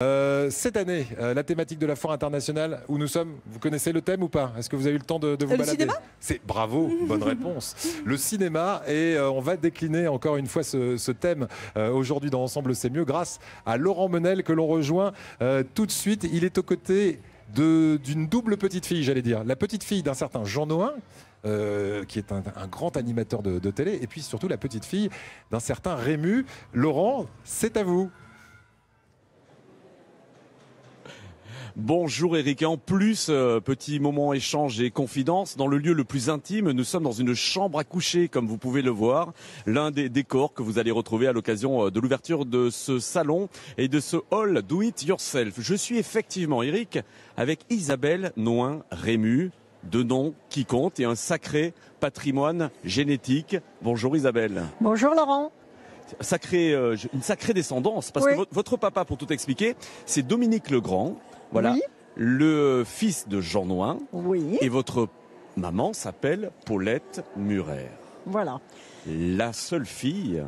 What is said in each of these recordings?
Cette année, la thématique de la foire internationale où nous sommes, vous connaissez le thème ou pas? Est-ce que vous avez eu le temps de vous balader? Cinéma? C'est bravo, bonne réponse. Le cinéma, et on va décliner encore une fois ce thème aujourd'hui dans Ensemble c'est mieux grâce à Laurent Menel que l'on rejoint tout de suite. Il est aux côtés d'une double petite fille, j'allais dire. La petite fille d'un certain Jean Nohain, qui est un grand animateur de télé, et puis surtout la petite fille d'un certain Rému. Laurent, c'est à vous. Bonjour Eric, et en plus, petit moment échange et confidence, dans le lieu le plus intime, nous sommes dans une chambre à coucher, comme vous pouvez le voir, l'un des décors que vous allez retrouver à l'occasion de l'ouverture de ce salon et de ce hall Do It Yourself. Je suis effectivement, Eric, avec Isabelle Nohain Rému, deux noms qui comptent et un sacré patrimoine génétique. Bonjour Isabelle. Bonjour Laurent. Une sacrée descendance, parce Oui. que votre papa, pour tout expliquer, c'est Dominique Legrand. Voilà, Oui. le fils de Jean Nohain. Oui, Et votre maman s'appelle Paulette Murer. voilà. La seule fille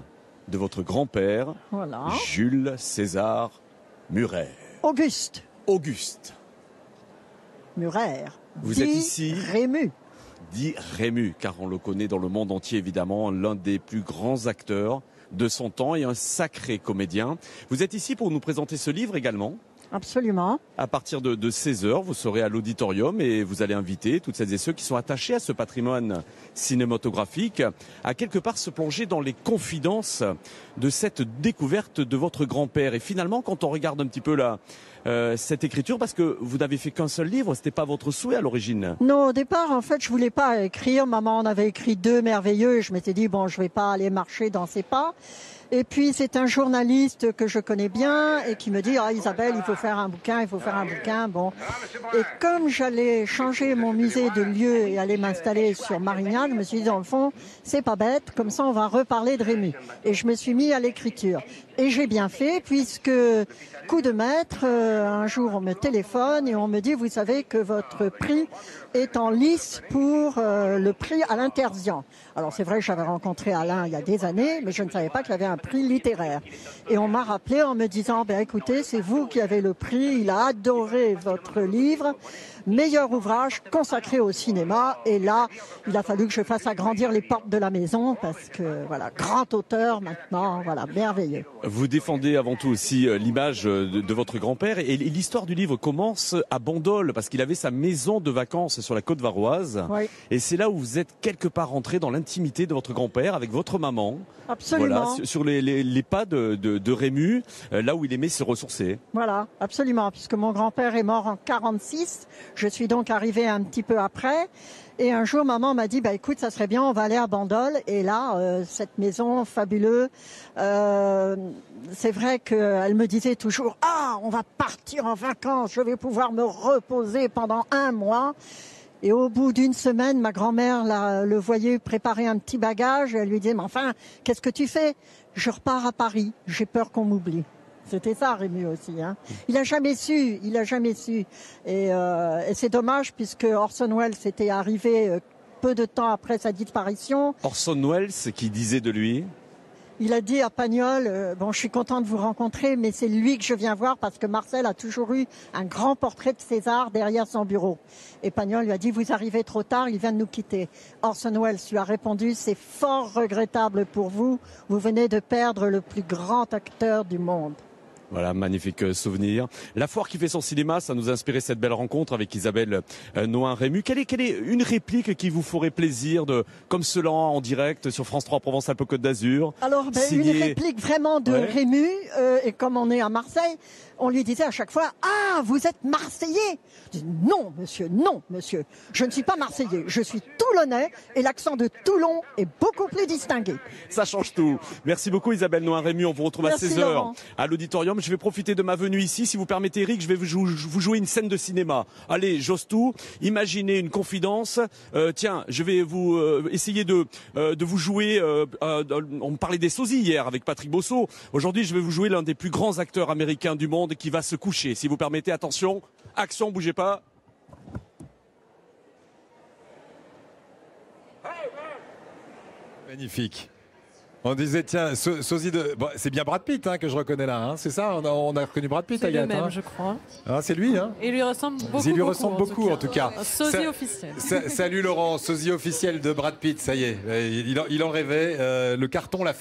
de votre grand-père, Voilà. Jules César Murer. Auguste Auguste, Murer. Vous dit êtes ici Rému. dit Rému, car on le connaît dans le monde entier évidemment, l'un des plus grands acteurs de son temps et un sacré comédien. Vous êtes ici pour nous présenter ce livre également. Absolument. À partir de 16h, vous serez à l'auditorium et vous allez inviter toutes celles et ceux qui sont attachés à ce patrimoine cinématographique à quelque part se plonger dans les confidences de cette découverte de votre grand-père. Et finalement, quand on regarde un petit peu cette écriture, parce que vous n'avez fait qu'un seul livre, c'était pas votre souhait à l'origine. Non, au départ, en fait, je voulais pas écrire. Maman en avait écrit 2 merveilleux et je m'étais dit, bon, je vais pas aller marcher dans ses pas. Et puis, c'est un journaliste que je connais bien et qui me dit, ah, Isabelle, il faut faire un bouquin, il faut faire un bouquin. Bon. Et comme j'allais changer mon musée de lieu et aller m'installer sur Marignane, je me suis dit, dans le fond, c'est pas bête. Comme ça, on va reparler de Rému. Et je me suis mis à l'écriture. Et j'ai bien fait puisque, coup de maître, un jour, on me téléphone et on me dit, vous savez que votre prix est en lice pour le prix Alain Terzian. Alors c'est vrai que j'avais rencontré Alain il y a des années, mais je ne savais pas qu'il avait un prix littéraire. Et on m'a rappelé en me disant, ben écoutez, c'est vous qui avez le prix, il a adoré votre livre, meilleur ouvrage consacré au cinéma. Et là, il a fallu que je fasse agrandir les portes de la maison parce que voilà, grand auteur maintenant, voilà, merveilleux. Vous défendez avant tout aussi l'image de votre grand-père et l'histoire du livre commence à Bandol parce qu'il avait sa maison de vacances sur la côte varoise. Oui. Et c'est là où vous êtes quelque part rentré dans l'intimité de votre grand-père avec votre maman. Absolument. Voilà, sur les pas de Rému, là où il aimait se ressourcer. Voilà, absolument, puisque mon grand-père est mort en 46. Je suis donc arrivée un petit peu après. Et un jour, maman m'a dit, bah écoute, ça serait bien, on va aller à Bandol. Et là, cette maison fabuleuse, c'est vrai qu'elle me disait toujours, ah, on va partir en vacances, je vais pouvoir me reposer pendant 1 mois. Et au bout d'une semaine, ma grand-mère le voyait préparer un petit bagage. Et elle lui disait, mais enfin, qu'est-ce que tu fais? Je repars à Paris, j'ai peur qu'on m'oublie. C'était ça, Rému aussi. Hein. Il a jamais su. Et c'est dommage puisque Orson Welles était arrivé peu de temps après sa disparition. Orson Welles, qui disait de lui? Il a dit à Pagnol, bon, je suis content de vous rencontrer, mais c'est lui que je viens voir parce que Marcel a toujours eu un grand portrait de César derrière son bureau. Et Pagnol lui a dit, vous arrivez trop tard, il vient de nous quitter. Orson Welles lui a répondu, c'est fort regrettable pour vous, vous venez de perdre le plus grand acteur du monde. Voilà, magnifique souvenir. La foire qui fait son cinéma, ça nous a inspiré cette belle rencontre avec Isabelle Nohain Rému. Quelle est une réplique qui vous ferait plaisir comme cela en direct sur France 3 Provence-Alpes-Côte d'Azur? Alors, une réplique vraiment de Rému, et comme on est à Marseille, on lui disait à chaque fois, ah, vous êtes Marseillais? Je dis, non, monsieur, je ne suis pas Marseillais, je suis Toulonnais et l'accent de Toulon est beaucoup plus distingué. Ça change tout. Merci beaucoup Isabelle Nohain Rému, on vous retrouve à 16h Laurent. à l'auditorium. Je vais profiter de ma venue ici, si vous permettez Eric, je vais vous jouer une scène de cinéma. Allez, j'ose tout, imaginez une confidence. Tiens, je vais vous essayer de vous jouer, on me parlait des sosies hier avec Patrick Bosso. Aujourd'hui, je vais vous jouer l'un des plus grands acteurs américains du monde qui va se coucher. Si vous permettez, attention, action, bougez pas. Magnifique. On disait, tiens, sosie de... Bon, c'est bien Brad Pitt que je reconnais là, hein, c'est ça, on a reconnu Brad Pitt, C'est le Agathe. même, je crois. Ah, c'est lui, hein. Il lui ressemble beaucoup. Il lui ressemble beaucoup, en tout cas. Un sosie officiel. Salut Laurent, sosie officiel de Brad Pitt, ça y est, il en rêvait, le carton l'a fait.